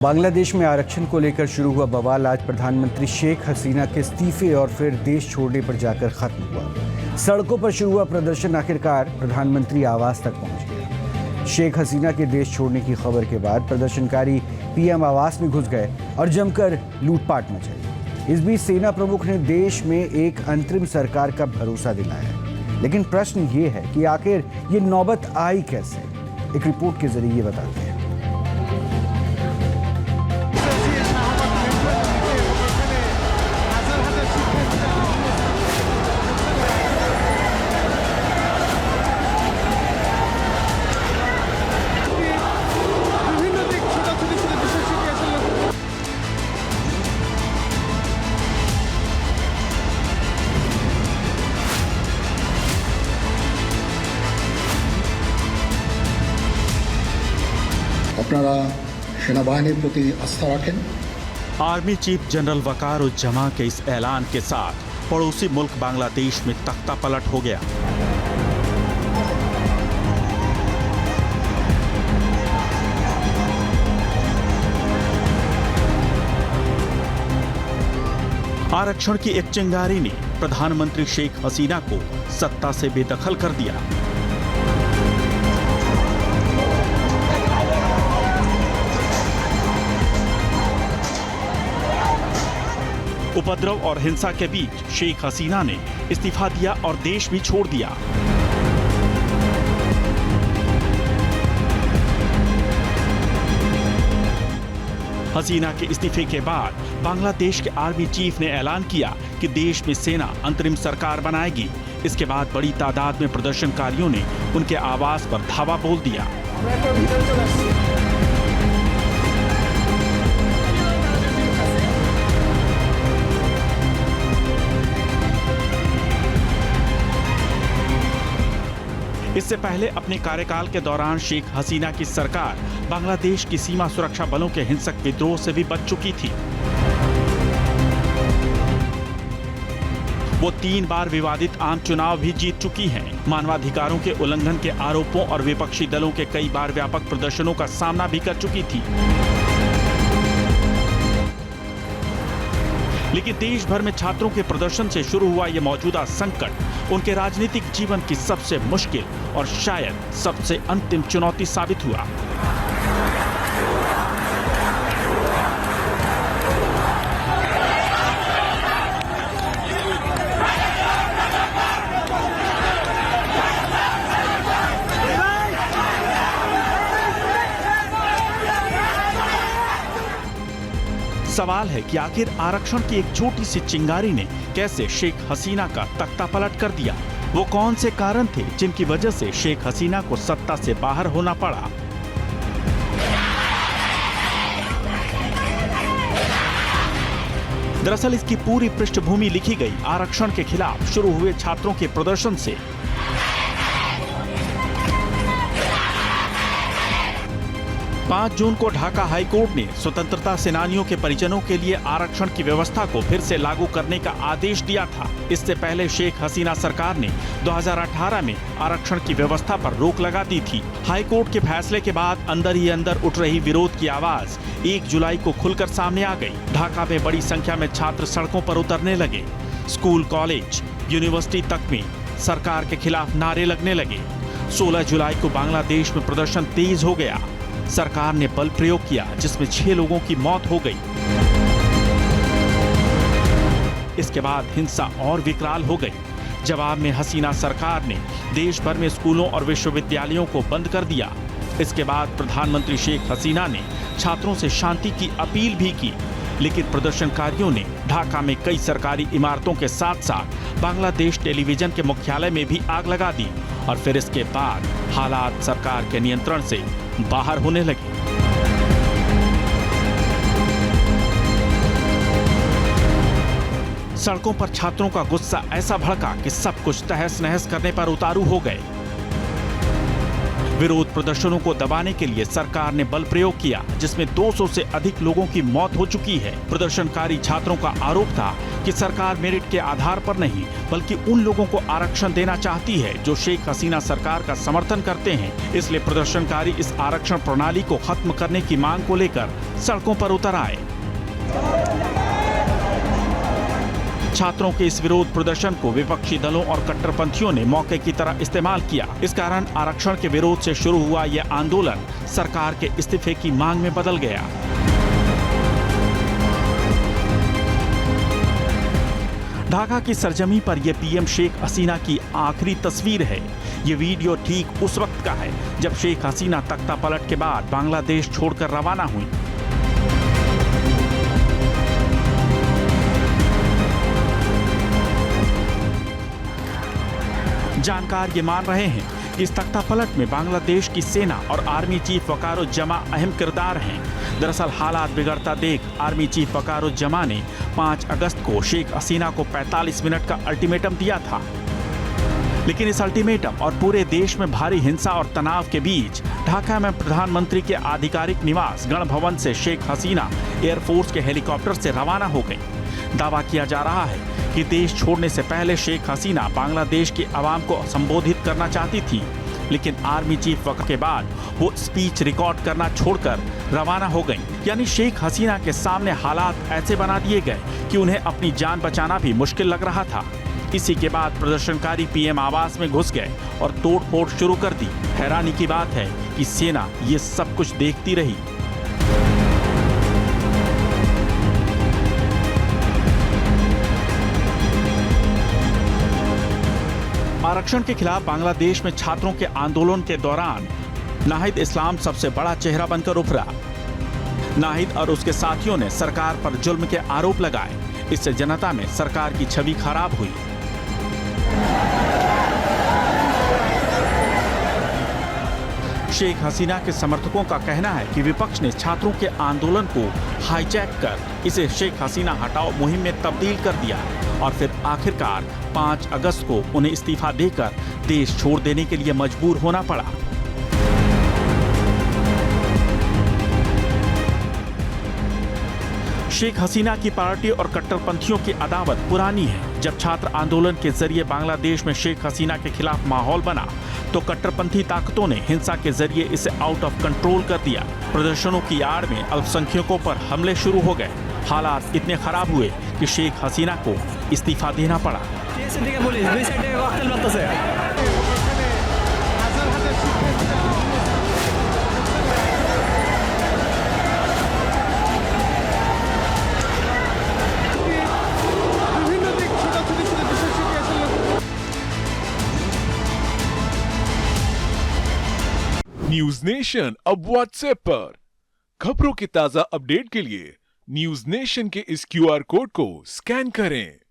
बांग्लादेश में आरक्षण को लेकर शुरू हुआ बवाल आज प्रधानमंत्री शेख हसीना के इस्तीफे और फिर देश छोड़ने पर जाकर खत्म हुआ। सड़कों पर शुरू हुआ प्रदर्शन आखिरकार प्रधानमंत्री आवास तक पहुंच गया। शेख हसीना के देश छोड़ने की खबर के बाद प्रदर्शनकारी पीएम आवास में घुस गए और जमकर लूटपाट मचाई। इस बीच सेना प्रमुख ने देश में एक अंतरिम सरकार का भरोसा दिलाया, लेकिन प्रश्न ये है कि आखिर ये नौबत आई कैसे। एक रिपोर्ट के जरिए ये बताते हैं। আপনারা সেনাবাহিনীর প্রতি আস্থা রাখেন। आर्मी चीफ जनरल वकारुज्जमा के इस ऐलान के साथ पड़ोसी मुल्क बांग्लादेश में तख्ता पलट हो गया। आरक्षण की एक चिंगारी ने प्रधानमंत्री शेख हसीना को सत्ता से बेदखल कर दिया। उपद्रव और हिंसा के बीच शेख हसीना ने इस्तीफा दिया और देश भी छोड़ दिया। हसीना के इस्तीफे के बाद बांग्लादेश के आर्मी चीफ ने ऐलान किया कि देश में सेना अंतरिम सरकार बनाएगी। इसके बाद बड़ी तादाद में प्रदर्शनकारियों ने उनके आवास पर धावा बोल दिया। इससे पहले अपने कार्यकाल के दौरान शेख हसीना की सरकार बांग्लादेश की सीमा सुरक्षा बलों के हिंसक विद्रोह से भी बच चुकी थी। वो 3 बार विवादित आम चुनाव भी जीत चुकी हैं। मानवाधिकारों के उल्लंघन के आरोपों और विपक्षी दलों के कई बार व्यापक प्रदर्शनों का सामना भी कर चुकी थी। लेकिन देश भर में छात्रों के प्रदर्शन से शुरू हुआ यह मौजूदा संकट उनके राजनीतिक जीवन की सबसे मुश्किल और शायद सबसे अंतिम चुनौती साबित हुआ। सवाल है कि आखिर आरक्षण की एक छोटी सी चिंगारी ने कैसे शेख हसीना का तख्ता पलट कर दिया। वो कौन से कारण थे जिनकी वजह से शेख हसीना को सत्ता से बाहर होना पड़ा। दरअसल इसकी पूरी पृष्ठभूमि लिखी गई आरक्षण के खिलाफ शुरू हुए छात्रों के प्रदर्शन से। 5 जून को ढाका हाईकोर्ट ने स्वतंत्रता सेनानियों के परिजनों के लिए आरक्षण की व्यवस्था को फिर से लागू करने का आदेश दिया था। इससे पहले शेख हसीना सरकार ने 2018 में आरक्षण की व्यवस्था पर रोक लगा दी थी। हाईकोर्ट के फैसले के बाद अंदर ही अंदर उठ रही विरोध की आवाज 1 जुलाई को खुलकर सामने आ गई। ढाका में बड़ी संख्या में छात्र सड़कों पर उतरने लगे। स्कूल, कॉलेज, यूनिवर्सिटी तक में सरकार के खिलाफ नारे लगने लगे। 16 जुलाई को बांग्लादेश में प्रदर्शन तेज हो गया। सरकार ने बल प्रयोग किया जिसमें 6 लोगों की मौत हो गई। इसके बाद हिंसा और विकराल हो गई। जवाब में हसीना सरकार ने देश भर में स्कूलों और विश्वविद्यालयों को बंद कर दिया। इसके बाद प्रधानमंत्री शेख हसीना ने छात्रों से शांति की अपील भी की, लेकिन प्रदर्शनकारियों ने ढाका में कई सरकारी इमारतों के साथ साथ बांग्लादेश टेलीविजन के मुख्यालय में भी आग लगा दी और फिर इसके बाद हालात सरकार के नियंत्रण से बाहर होने लगे। सड़कों पर छात्रों का गुस्सा ऐसा भड़का कि सब कुछ तहस नहस करने पर उतारू हो गए। विरोध प्रदर्शनों को दबाने के लिए सरकार ने बल प्रयोग किया, जिसमें 200 से अधिक लोगों की मौत हो चुकी है। प्रदर्शनकारी छात्रों का आरोप था कि सरकार मेरिट के आधार पर नहीं बल्कि उन लोगों को आरक्षण देना चाहती है जो शेख हसीना सरकार का समर्थन करते हैं। इसलिए प्रदर्शनकारी इस आरक्षण प्रणाली को खत्म करने की मांग को लेकर सड़कों पर उतर आए। छात्रों के इस विरोध प्रदर्शन को विपक्षी दलों और कट्टरपंथियों ने मौके की तरह इस्तेमाल किया। इस कारण आरक्षण के विरोध से शुरू हुआ यह आंदोलन सरकार के इस्तीफे की मांग में बदल गया। ढाका की सरजमी पर यह पीएम शेख हसीना की आखिरी तस्वीर है। ये वीडियो ठीक उस वक्त का है जब शेख हसीना तख्ता पलट के बाद बांग्लादेश छोड़कर रवाना हुई। जानकार ये मान रहे हैं कि इस तख्ता पलट में बांग्लादेश की सेना और आर्मी चीफ वकारुज्जमा अहम किरदार हैं। दरअसल हालात बिगड़ता देख आर्मी चीफ वकारुज्जमा ने 5 अगस्त को शेख हसीना को 45 मिनट का अल्टीमेटम दिया था। लेकिन इस अल्टीमेटम और पूरे देश में भारी हिंसा और तनाव के बीच ढाका में प्रधानमंत्री के आधिकारिक निवास गण भवन से शेख हसीना एयरफोर्स के हेलीकॉप्टर से रवाना हो गई। दावा किया जा रहा है कि देश छोड़ने से पहले शेख हसीना बांग्लादेश के अवाम को संबोधित करना चाहती थी, लेकिन आर्मी चीफ वक्त के बाद वो स्पीच रिकॉर्ड करना छोड़कर रवाना हो गई। यानी शेख हसीना के सामने हालात ऐसे बना दिए गए कि उन्हें अपनी जान बचाना भी मुश्किल लग रहा था। इसी के बाद प्रदर्शनकारी पीएम आवास में घुस गए और तोड़फोड़ शुरू कर दी। हैरानी की बात है कि सेना ये सब कुछ देखती रही। आरक्षण के खिलाफ बांग्लादेश में छात्रों के आंदोलन के दौरान नाहिद इस्लाम सबसे बड़ा चेहरा बनकर उभरा। नाहिद और उसके साथियों ने सरकार पर जुल्म के आरोप लगाए। इससे जनता में सरकार की छवि खराब हुई। शेख हसीना के समर्थकों का कहना है कि विपक्ष ने छात्रों के आंदोलन को हाईजैक कर इसे शेख हसीना हटाओ मुहिम में तब्दील कर दिया और फिर आखिरकार 5 अगस्त को उन्हें इस्तीफा देकर देश छोड़ देने के लिए मजबूर होना पड़ा। शेख हसीना की पार्टी और कट्टरपंथियों की अदावत पुरानी है। जब छात्र आंदोलन के जरिए बांग्लादेश में शेख हसीना के खिलाफ माहौल बना तो कट्टरपंथी ताकतों ने हिंसा के जरिए इसे आउट ऑफ कंट्रोल कर दिया। प्रदर्शनों की आड़ में अल्पसंख्यकों पर हमले शुरू हो गए। हालात इतने खराब हुए कि शेख हसीना को इस्तीफा देना पड़ा। न्यूज नेशन अब व्हाट्सएप पर खबरों के ताजा अपडेट के लिए न्यूज नेशन के इस QR कोड को स्कैन करें।